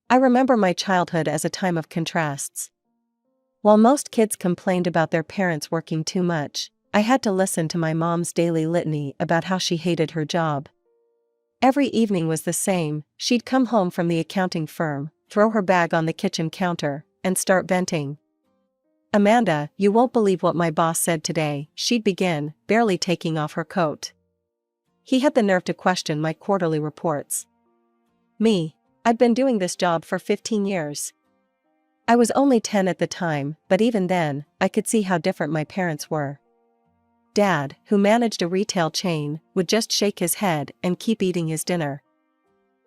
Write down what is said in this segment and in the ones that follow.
I remember my childhood as a time of contrasts. While most kids complained about their parents working too much, I had to listen to my mom's daily litany about how she hated her job. Every evening was the same. She'd come home from the accounting firm, throw her bag on the kitchen counter, and start venting. "Amanda, you won't believe what my boss said today," she'd begin, barely taking off her coat. He had the nerve to question my quarterly reports. Me, I'd been doing this job for 15 years. I was only 10 at the time, but even then, I could see how different my parents were. Dad, who managed a retail chain, would just shake his head and keep eating his dinner.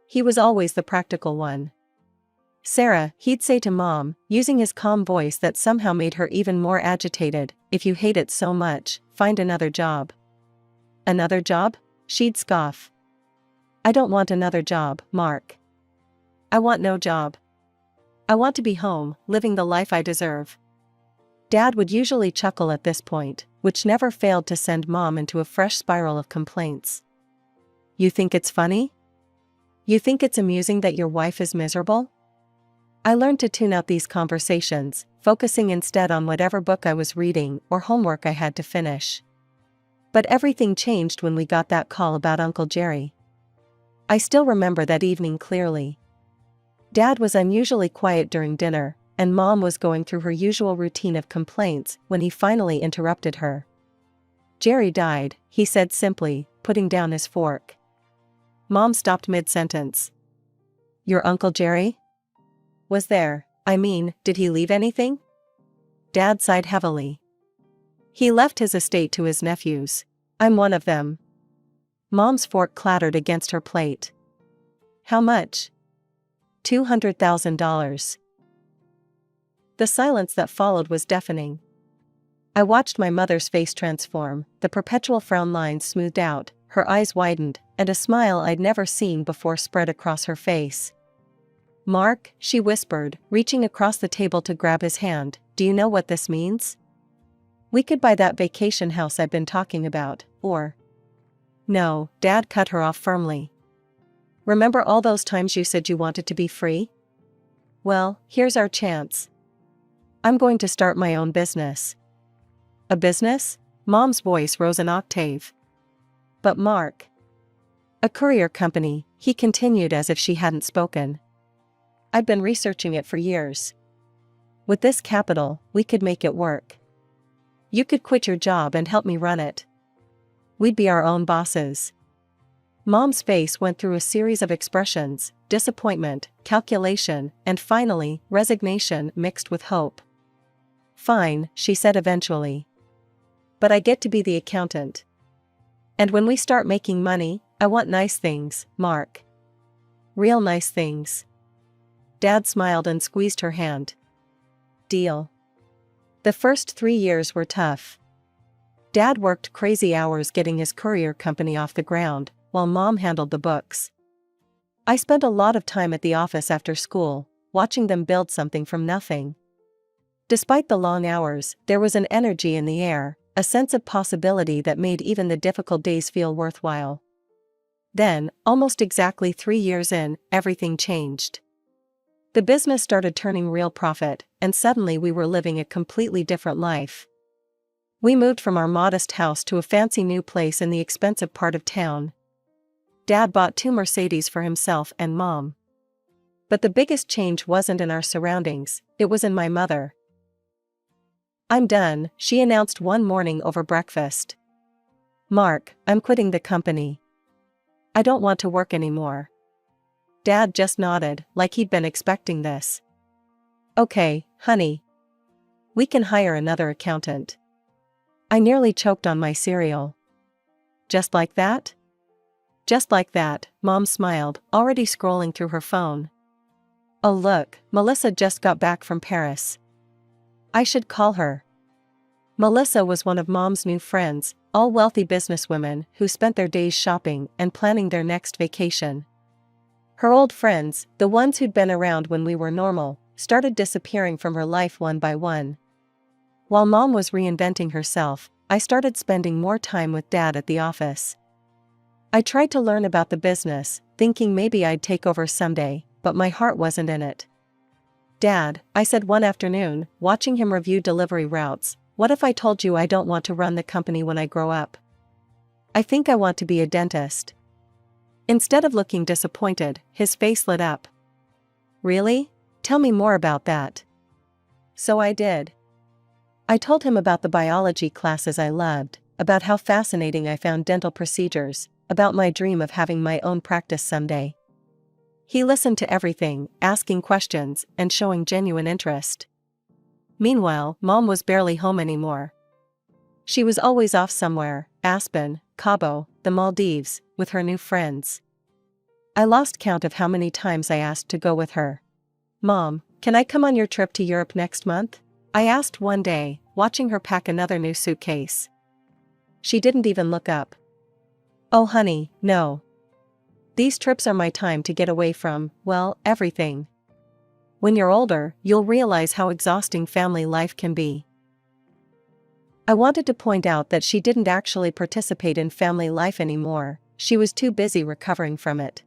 He was always the practical one. "Sarah," he'd say to Mom, using his calm voice that somehow made her even more agitated, "if you hate it so much, find another job." "Another job?" she'd scoff. "I don't want another job, Mark. I want no job. I want to be home, living the life I deserve." Dad would usually chuckle at this point, which never failed to send Mom into a fresh spiral of complaints. "You think it's funny? You think it's amusing that your wife is miserable?" I learned to tune out these conversations, focusing instead on whatever book I was reading or homework I had to finish. But everything changed when we got that call about Uncle Jerry. I still remember that evening clearly. Dad was unusually quiet during dinner, and Mom was going through her usual routine of complaints when he finally interrupted her. "Jerry died," he said simply, putting down his fork. Mom stopped mid-sentence. "Your Uncle Jerry? Was there, did he leave anything?" Dad sighed heavily. "He left his estate to his nephews. I'm one of them." Mom's fork clattered against her plate. "How much?" $200,000. The silence that followed was deafening. I watched my mother's face transform, the perpetual frown lines smoothed out, her eyes widened, and a smile I'd never seen before spread across her face. "Mark," she whispered, reaching across the table to grab his hand, "do you know what this means? We could buy that vacation house I've been talking about, or—" "No," Dad cut her off firmly. "Remember all those times you said you wanted to be free? Well, here's our chance. I'm going to start my own business." "A business?" Mom's voice rose an octave. "But Mark—" "A courier company," he continued as if she hadn't spoken. "I'd been researching it for years. With this capital, we could make it work. You could quit your job and help me run it. We'd be our own bosses." Mom's face went through a series of expressions: disappointment, calculation, and finally, resignation mixed with hope. "Fine," she said eventually. "But I get to be the accountant. And when we start making money, I want nice things, Mark. Real nice things." Dad smiled and squeezed her hand. "Deal." The first 3 years were tough. Dad worked crazy hours getting his courier company off the ground, while Mom handled the books. I spent a lot of time at the office after school, watching them build something from nothing. Despite the long hours, there was an energy in the air, a sense of possibility that made even the difficult days feel worthwhile. Then, almost exactly 3 years in, everything changed. The business started turning real profit, and suddenly we were living a completely different life. We moved from our modest house to a fancy new place in the expensive part of town. Dad bought 2 Mercedes for himself and Mom. But the biggest change wasn't in our surroundings, it was in my mother. "I'm done," she announced one morning over breakfast. "Mark, I'm quitting the company. I don't want to work anymore." Dad just nodded, like he'd been expecting this. "Okay, honey. We can hire another accountant." I nearly choked on my cereal. "Just like that?" "Just like that," Mom smiled, already scrolling through her phone. "Oh look, Melissa just got back from Paris. I should call her." Melissa was one of Mom's new friends, all wealthy businesswomen who spent their days shopping and planning their next vacation. Her old friends, the ones who'd been around when we were normal, started disappearing from her life one by one. While Mom was reinventing herself, I started spending more time with Dad at the office. I tried to learn about the business, thinking maybe I'd take over someday, but my heart wasn't in it. "Dad," I said one afternoon, watching him review delivery routes, "what if I told you I don't want to run the company when I grow up? I think I want to be a dentist." Instead of looking disappointed, his face lit up. "Really? Tell me more about that." So I did. I told him about the biology classes I loved, about how fascinating I found dental procedures, about my dream of having my own practice someday. He listened to everything, asking questions and showing genuine interest. Meanwhile, Mom was barely home anymore. She was always off somewhere, Aspen, Cabo, the Maldives, with her new friends. I lost count of how many times I asked to go with her. "Mom, can I come on your trip to Europe next month?" I asked one day, watching her pack another new suitcase. She didn't even look up. "Oh honey, no. These trips are my time to get away from, well, everything. When you're older, you'll realize how exhausting family life can be." I wanted to point out that she didn't actually participate in family life anymore, she was too busy recovering from it.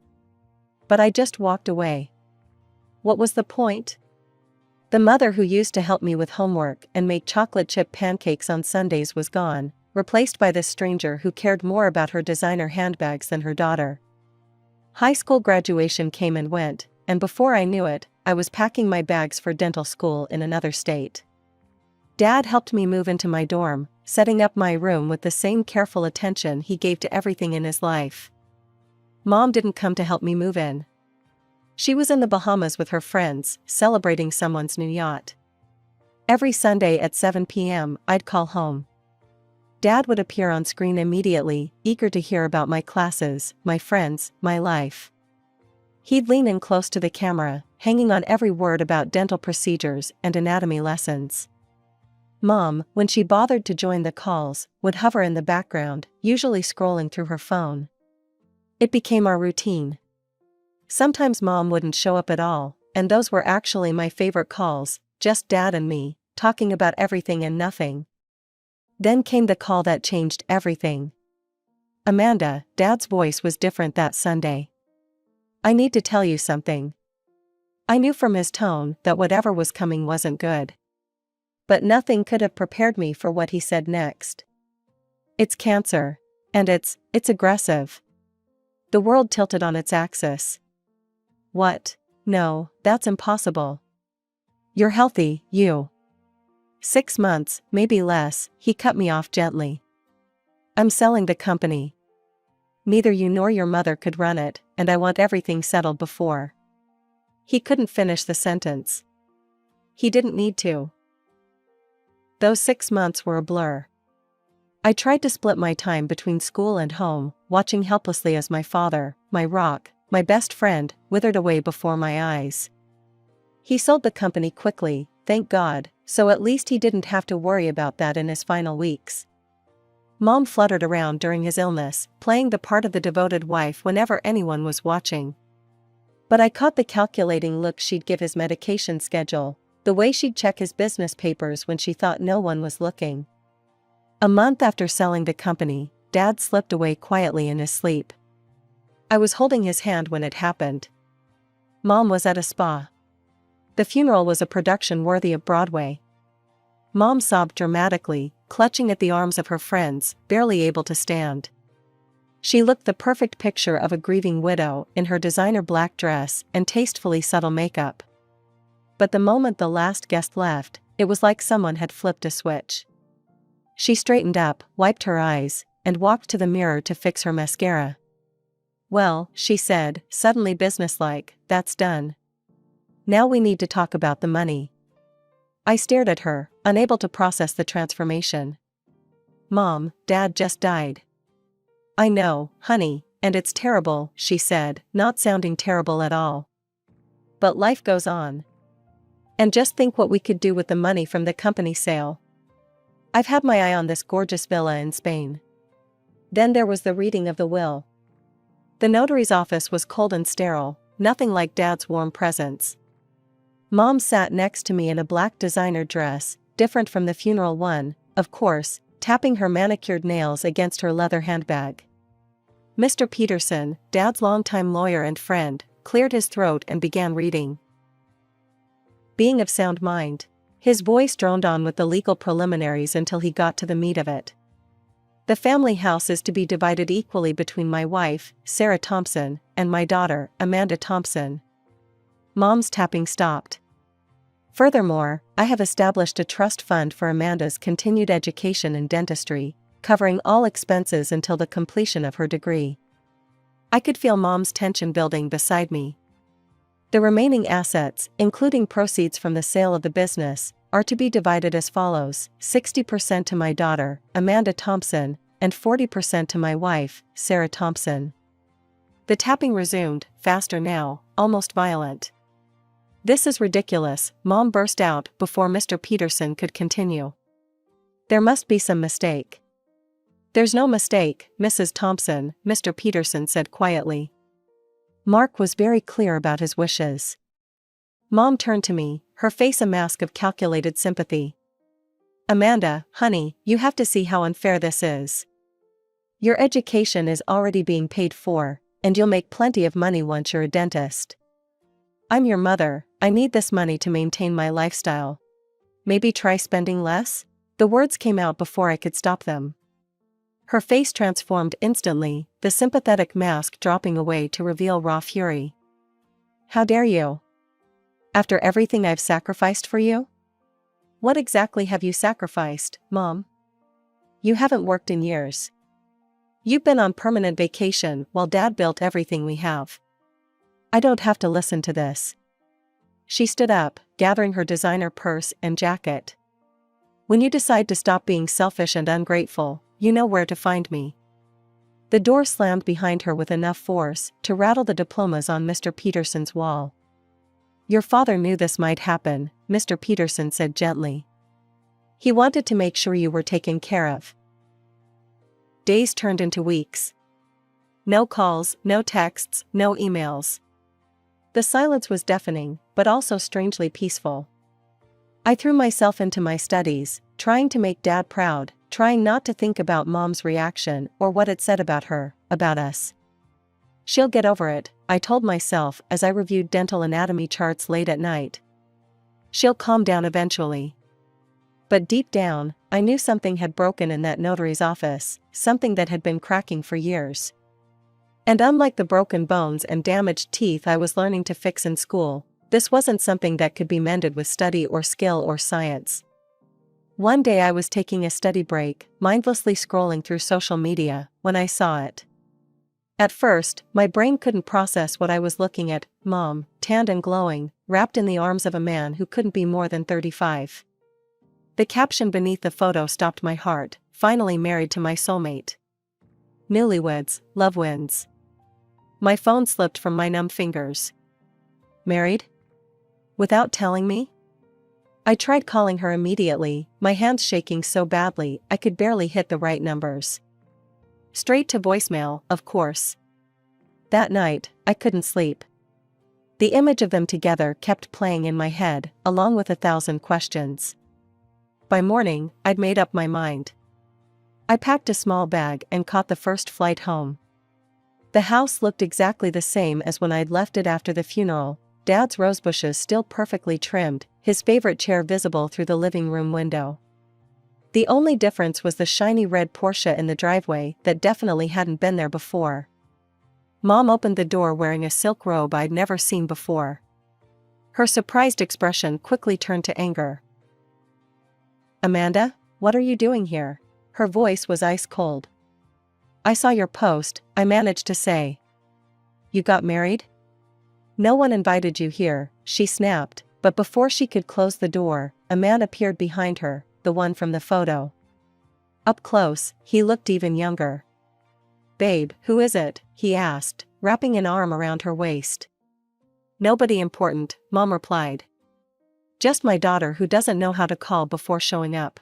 But I just walked away. What was the point? The mother who used to help me with homework and make chocolate chip pancakes on Sundays was gone, replaced by this stranger who cared more about her designer handbags than her daughter. High school graduation came and went, and before I knew it, I was packing my bags for dental school in another state. Dad helped me move into my dorm, setting up my room with the same careful attention he gave to everything in his life. Mom didn't come to help me move in. She was in the Bahamas with her friends, celebrating someone's new yacht. Every Sunday at 7 p.m., I'd call home. Dad would appear on screen immediately, eager to hear about my classes, my friends, my life. He'd lean in close to the camera, hanging on every word about dental procedures and anatomy lessons. Mom, when she bothered to join the calls, would hover in the background, usually scrolling through her phone. It became our routine. Sometimes Mom wouldn't show up at all, and those were actually my favorite calls, just Dad and me, talking about everything and nothing. Then came the call that changed everything. "Amanda," Dad's voice was different that Sunday. "I need to tell you something." I knew from his tone that whatever was coming wasn't good. But nothing could have prepared me for what he said next. "It's cancer. And it's aggressive." The world tilted on its axis. "What? No, that's impossible. You're healthy, you." 6 months, maybe less, he cut me off gently. "I'm selling the company. Neither you nor your mother could run it, and I want everything settled before." He couldn't finish the sentence. He didn't need to. Those 6 months were a blur. I tried to split my time between school and home, watching helplessly as my father, my rock, my best friend, withered away before my eyes. He sold the company quickly, thank God, so at least he didn't have to worry about that in his final weeks. Mom fluttered around during his illness, playing the part of the devoted wife whenever anyone was watching. But I caught the calculating look she'd give his medication schedule, the way she'd check his business papers when she thought no one was looking. A month after selling the company, Dad slipped away quietly in his sleep. I was holding his hand when it happened. Mom was at a spa. The funeral was a production worthy of Broadway. Mom sobbed dramatically, clutching at the arms of her friends, barely able to stand. She looked the perfect picture of a grieving widow in her designer black dress and tastefully subtle makeup. But the moment the last guest left, it was like someone had flipped a switch. She straightened up, wiped her eyes, and walked to the mirror to fix her mascara. "Well," she said, suddenly businesslike, "that's done. Now we need to talk about the money." I stared at her, unable to process the transformation. "Mom, Dad just died." "I know, honey, and it's terrible," she said, not sounding terrible at all. "But life goes on. And just think what we could do with the money from the company sale. I've had my eye on this gorgeous villa in Spain." Then there was the reading of the will. The notary's office was cold and sterile, nothing like Dad's warm presence. Mom sat next to me in a black designer dress, different from the funeral one, of course, tapping her manicured nails against her leather handbag. Mr. Peterson, Dad's longtime lawyer and friend, cleared his throat and began reading. Being of sound mind. His voice droned on with the legal preliminaries until he got to the meat of it. The family house is to be divided equally between my wife, Sarah Thompson, and my daughter, Amanda Thompson. Mom's tapping stopped. Furthermore, I have established a trust fund for Amanda's continued education in dentistry, covering all expenses until the completion of her degree. I could feel Mom's tension building beside me. The remaining assets, including proceeds from the sale of the business, are to be divided as follows: 60% to my daughter, Amanda Thompson, and 40% to my wife, Sarah Thompson. The tapping resumed, faster now, almost violent. "This is ridiculous," Mom burst out before Mr. Peterson could continue. "There must be some mistake." "There's no mistake, Mrs. Thompson," Mr. Peterson said quietly. Mark was very clear about his wishes. Mom turned to me, her face a mask of calculated sympathy. "Amanda, honey, you have to see how unfair this is. Your education is already being paid for, and you'll make plenty of money once you're a dentist. I'm your mother, I need this money to maintain my lifestyle. Maybe try spending less?" The words came out before I could stop them. Her face transformed instantly, the sympathetic mask dropping away to reveal raw fury. "How dare you? After everything I've sacrificed for you?" "What exactly have you sacrificed, Mom? You haven't worked in years. You've been on permanent vacation while Dad built everything we have. I don't have to listen to this." She stood up, gathering her designer purse and jacket. "When you decide to stop being selfish and ungrateful, you know where to find me." The door slammed behind her with enough force to rattle the diplomas on Mr. Peterson's wall. "Your father knew this might happen," Mr. Peterson said gently. "He wanted to make sure you were taken care of." Days turned into weeks. No calls, no texts, no emails. The silence was deafening, but also strangely peaceful. I threw myself into my studies, trying to make Dad proud, trying not to think about Mom's reaction or what it said about her, about us. "She'll get over it," I told myself as I reviewed dental anatomy charts late at night. "She'll calm down eventually." But deep down, I knew something had broken in that notary's office, something that had been cracking for years. And unlike the broken bones and damaged teeth I was learning to fix in school, this wasn't something that could be mended with study or skill or science. One day I was taking a study break, mindlessly scrolling through social media, when I saw it. At first, my brain couldn't process what I was looking at: Mom, tanned and glowing, wrapped in the arms of a man who couldn't be more than 35. The caption beneath the photo stopped my heart: "Finally married to my soulmate. Newlyweds, love wins." My phone slipped from my numb fingers. Married? Without telling me? I tried calling her immediately, my hands shaking so badly I could barely hit the right numbers. Straight to voicemail, of course. That night, I couldn't sleep. The image of them together kept playing in my head, along with 1,000 questions. By morning, I'd made up my mind. I packed a small bag and caught the first flight home. The house looked exactly the same as when I'd left it after the funeral, Dad's rosebushes still perfectly trimmed, his favorite chair visible through the living room window. The only difference was the shiny red Porsche in the driveway that definitely hadn't been there before. Mom opened the door wearing a silk robe I'd never seen before. Her surprised expression quickly turned to anger. "Amanda, what are you doing here?" Her voice was ice cold. "I saw your post," I managed to say. "You got married?" "No one invited you here," she snapped, but before she could close the door, a man appeared behind her, the one from the photo. Up close, he looked even younger. "Babe, who is it?" he asked, wrapping an arm around her waist. "Nobody important," Mom replied. "Just my daughter who doesn't know how to call before showing up."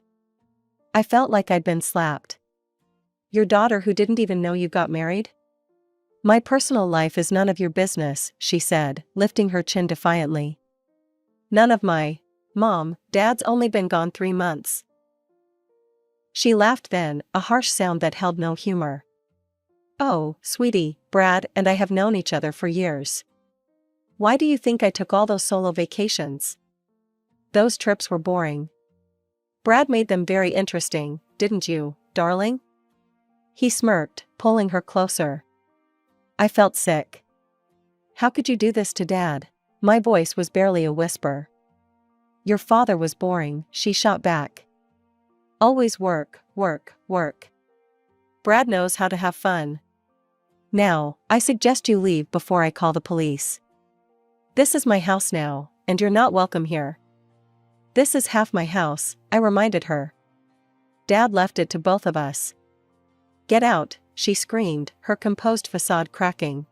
I felt like I'd been slapped. "Your daughter who didn't even know you got married?" "My personal life is none of your business," she said, lifting her chin defiantly. "None of my... Mom, Dad's only been gone 3 months." She laughed then, a harsh sound that held no humor. "Oh, sweetie, Brad and I have known each other for years. why do you think I took all those solo vacations? Those trips were boring. Brad made them very interesting, didn't you, darling? He smirked, pulling her closer. I felt sick. How could you do this to Dad? My voice was barely a whisper. Your father was boring, she shot back. Always work, work, work. Brad knows how to have fun. Now, I suggest you leave before I call the police. This is my house now, and you're not welcome here. This is half my house, I reminded her. Dad left it to both of us. Get out, she screamed, her composed facade cracking.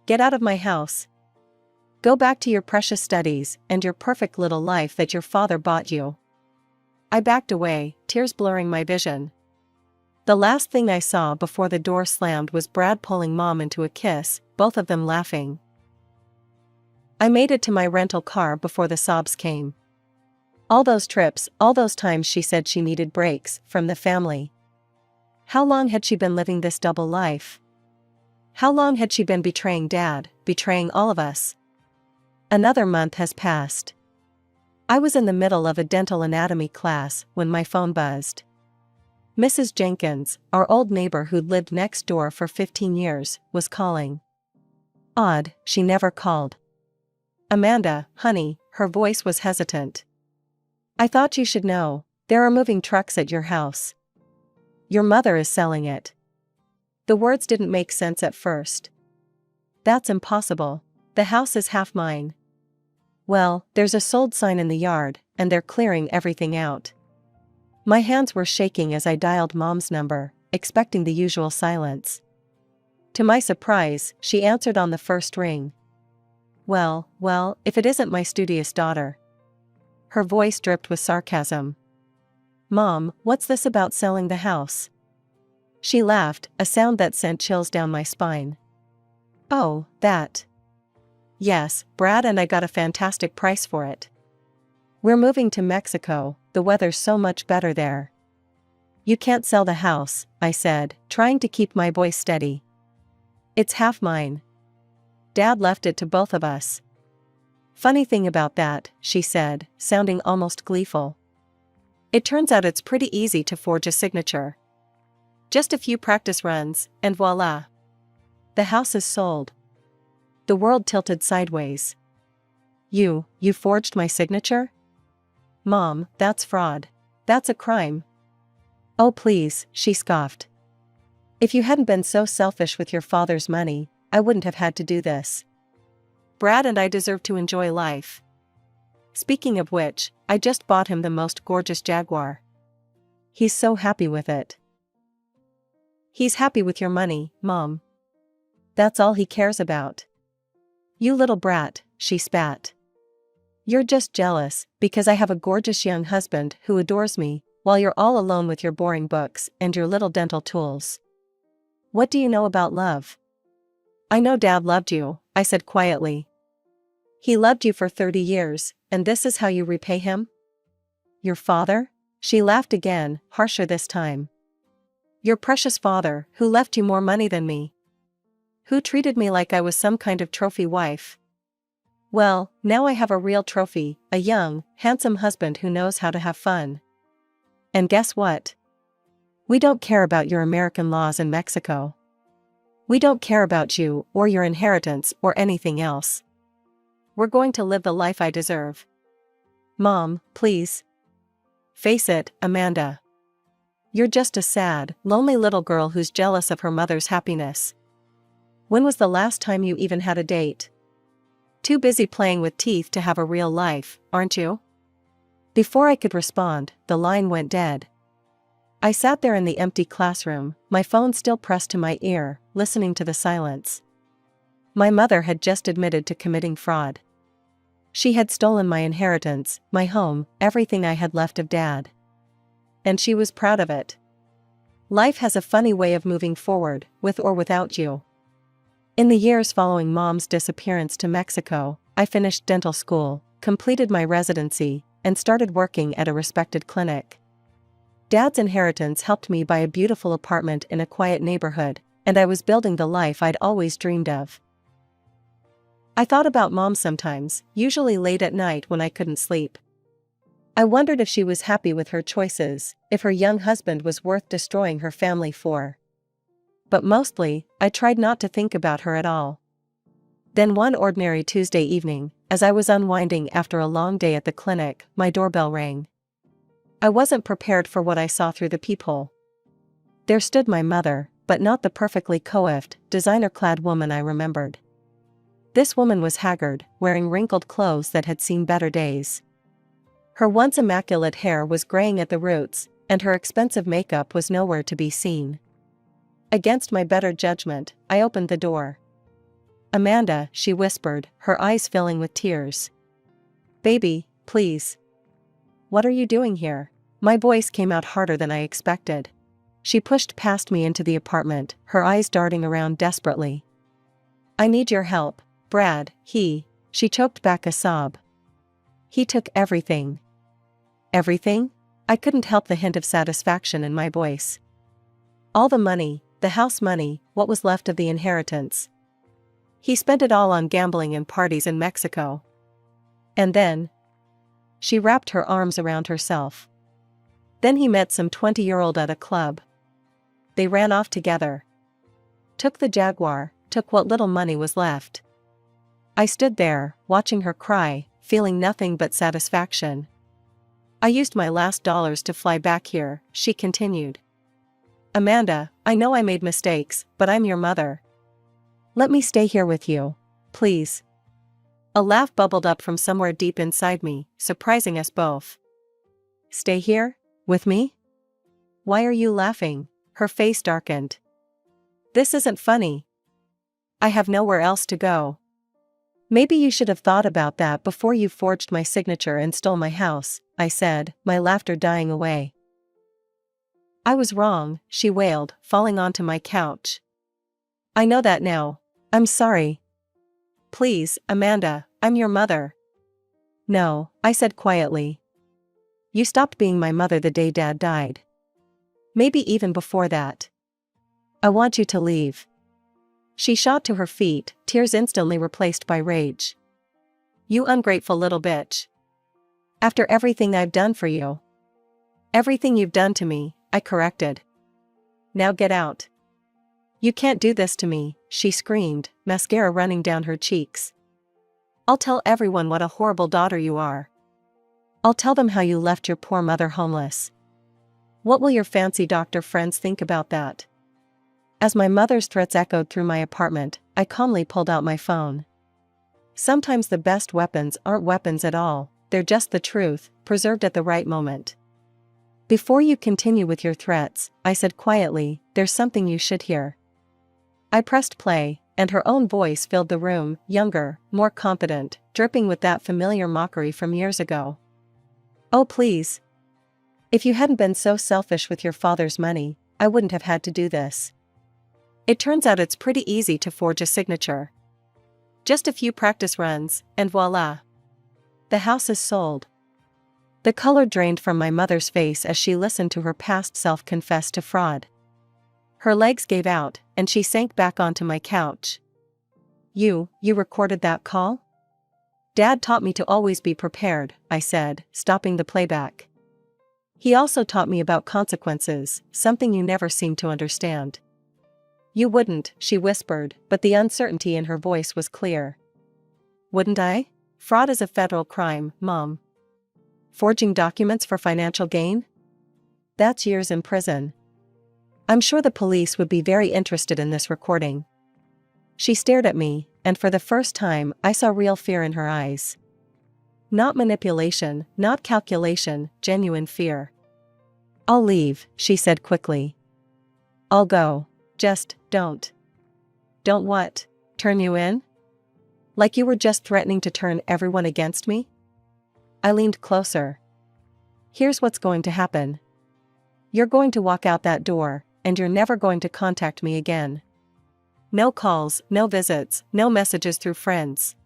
Get out of my house. Go back to your precious studies and your perfect little life that your father bought you. I backed away, tears blurring my vision. The last thing I saw before the door slammed was Brad pulling Mom into a kiss, both of them laughing. I made it to my rental car before the sobs came. All those trips, all those times she said she needed breaks from the family. How long had she been living this double life? How long had she been betraying Dad, betraying all of us? Another month has passed. I was in the middle of a dental anatomy class when my phone buzzed. Mrs. Jenkins, our old neighbor who'd lived next door for 15 years, was calling. Odd, she never called. Amanda, honey, her voice was hesitant. I thought you should know, there are moving trucks at your house. Your mother is selling it. The words didn't make sense at first. That's impossible. The house is half mine. Well, there's a sold sign in the yard, and they're clearing everything out. My hands were shaking as I dialed Mom's number, expecting the usual silence. To my surprise, she answered on the first ring. Well, if it isn't my studious daughter. Her voice dripped with sarcasm. Mom, what's this about selling the house? She laughed, a sound that sent chills down my spine. Oh, that. Yes, Brad and I got a fantastic price for it. We're moving to Mexico, the weather's so much better there. You can't sell the house, I said, trying to keep my voice steady. It's half mine. Dad left it to both of us. Funny thing about that, she said, sounding almost gleeful. It turns out it's pretty easy to forge a signature. Just a few practice runs, and voila. The house is sold. The world tilted sideways. You forged my signature? Mom, that's fraud. That's a crime. Oh please, she scoffed. If you hadn't been so selfish with your father's money, I wouldn't have had to do this. Brad and I deserve to enjoy life. Speaking of which, I just bought him the most gorgeous Jaguar. He's so happy with it. He's happy with your money, Mom. That's all he cares about. You little brat, she spat. You're just jealous, because I have a gorgeous young husband who adores me, while you're all alone with your boring books and your little dental tools. What do you know about love? I know Dad loved you, I said quietly. He loved you for 30 years, and this is how you repay him? Your father? She laughed again, harsher this time. Your precious father, who left you more money than me. Who treated me like I was some kind of trophy wife. Well, now I have a real trophy, a young, handsome husband who knows how to have fun. And guess what? We don't care about your American laws in Mexico. We don't care about you, or your inheritance, or anything else. We're going to live the life I deserve. Mom, please. Face it, Amanda. You're just a sad, lonely little girl who's jealous of her mother's happiness. When was the last time you even had a date? Too busy playing with teeth to have a real life, aren't you? Before I could respond, the line went dead. I sat there in the empty classroom, my phone still pressed to my ear, listening to the silence. My mother had just admitted to committing fraud. She had stolen my inheritance, my home, everything I had left of Dad. And she was proud of it. Life has a funny way of moving forward, with or without you. In the years following Mom's disappearance to Mexico, I finished dental school, completed my residency, and started working at a respected clinic. Dad's inheritance helped me buy a beautiful apartment in a quiet neighborhood, and I was building the life I'd always dreamed of. I thought about Mom sometimes, usually late at night when I couldn't sleep. I wondered if she was happy with her choices, if her young husband was worth destroying her family for. But mostly, I tried not to think about her at all. Then one ordinary Tuesday evening, as I was unwinding after a long day at the clinic, my doorbell rang. I wasn't prepared for what I saw through the peephole. There stood my mother, but not the perfectly coiffed, designer-clad woman I remembered. This woman was haggard, wearing wrinkled clothes that had seen better days. Her once immaculate hair was graying at the roots, and her expensive makeup was nowhere to be seen. Against my better judgment, I opened the door. "Amanda," she whispered, her eyes filling with tears. "Baby, please. What are you doing here?" My voice came out harder than I expected. She pushed past me into the apartment, her eyes darting around desperately. "I need your help, Brad." She choked back a sob. "He took everything." "Everything?" I couldn't help the hint of satisfaction in my voice. "All the money, the house money, what was left of the inheritance. He spent it all on gambling and parties in Mexico. And then..." She wrapped her arms around herself. "Then he met some 20-year-old at a club. They ran off together. Took the Jaguar, took what little money was left." I stood there, watching her cry, feeling nothing but satisfaction. "I used my last dollars to fly back here," she continued. "Amanda, I know I made mistakes, but I'm your mother. Let me stay here with you, please." A laugh bubbled up from somewhere deep inside me, surprising us both. "Stay here? With me? Why are you laughing?" Her face darkened. "This isn't funny. I have nowhere else to go." "Maybe you should have thought about that before you forged my signature and stole my house," I said, my laughter dying away. "I was wrong," she wailed, falling onto my couch. "I know that now. I'm sorry. Please, Amanda, I'm your mother." "No," I said quietly. "You stopped being my mother the day Dad died. Maybe even before that. I want you to leave." She shot to her feet, tears instantly replaced by rage. "You ungrateful little bitch. After everything I've done for you." "Everything you've done to me," I corrected. "Now get out." "You can't do this to me," she screamed, mascara running down her cheeks. "I'll tell everyone what a horrible daughter you are. I'll tell them how you left your poor mother homeless. What will your fancy doctor friends think about that?" As my mother's threats echoed through my apartment, I calmly pulled out my phone. Sometimes the best weapons aren't weapons at all, they're just the truth, preserved at the right moment. "Before you continue with your threats," I said quietly, "there's something you should hear." I pressed play, and her own voice filled the room, younger, more confident, dripping with that familiar mockery from years ago. "Oh please. If you hadn't been so selfish with your father's money, I wouldn't have had to do this. It turns out it's pretty easy to forge a signature. Just a few practice runs, and voila. The house is sold." The color drained from my mother's face as she listened to her past self confess to fraud. Her legs gave out, and she sank back onto my couch. You recorded that call?" "Dad taught me to always be prepared," I said, stopping the playback. "He also taught me about consequences, something you never seem to understand." "You wouldn't," she whispered, but the uncertainty in her voice was clear. "Wouldn't I? Fraud is a federal crime, Mom. Forging documents for financial gain? That's years in prison. I'm sure the police would be very interested in this recording." She stared at me, and for the first time I saw real fear in her eyes. Not manipulation, not calculation, genuine fear. "I'll leave," she said quickly. "I'll go. Just, don't." "Don't what? Turn you in? Like you were just threatening to turn everyone against me?" I leaned closer. "Here's what's going to happen. You're going to walk out that door, and you're never going to contact me again. No calls, no visits, no messages through friends.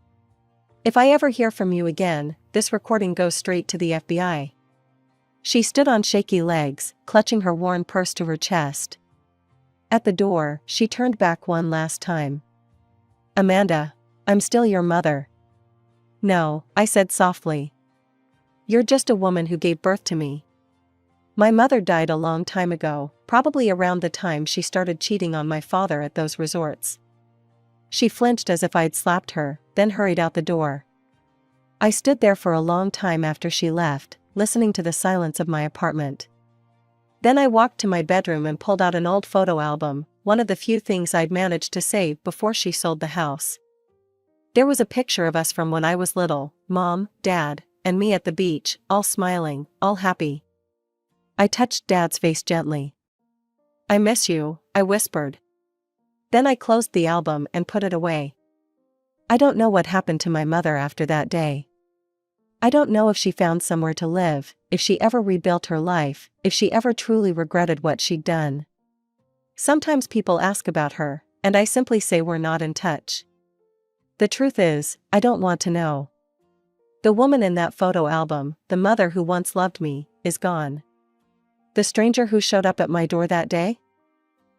If I ever hear from you again, this recording goes straight to the FBI." She stood on shaky legs, clutching her worn purse to her chest. At the door, she turned back one last time. "Amanda, I'm still your mother." "No," I said softly. "You're just a woman who gave birth to me. My mother died a long time ago, probably around the time she started cheating on my father at those resorts." She flinched as if I'd slapped her, then hurried out the door. I stood there for a long time after she left, listening to the silence of my apartment. Then I walked to my bedroom and pulled out an old photo album, one of the few things I'd managed to save before she sold the house. There was a picture of us from when I was little, Mom, Dad, and me at the beach, all smiling, all happy. I touched Dad's face gently. "I miss you," I whispered. Then I closed the album and put it away. I don't know what happened to my mother after that day. I don't know if she found somewhere to live, if she ever rebuilt her life, if she ever truly regretted what she'd done. Sometimes people ask about her, and I simply say we're not in touch. The truth is, I don't want to know. The woman in that photo album, the mother who once loved me, is gone. The stranger who showed up at my door that day?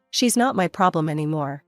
She's not my problem anymore.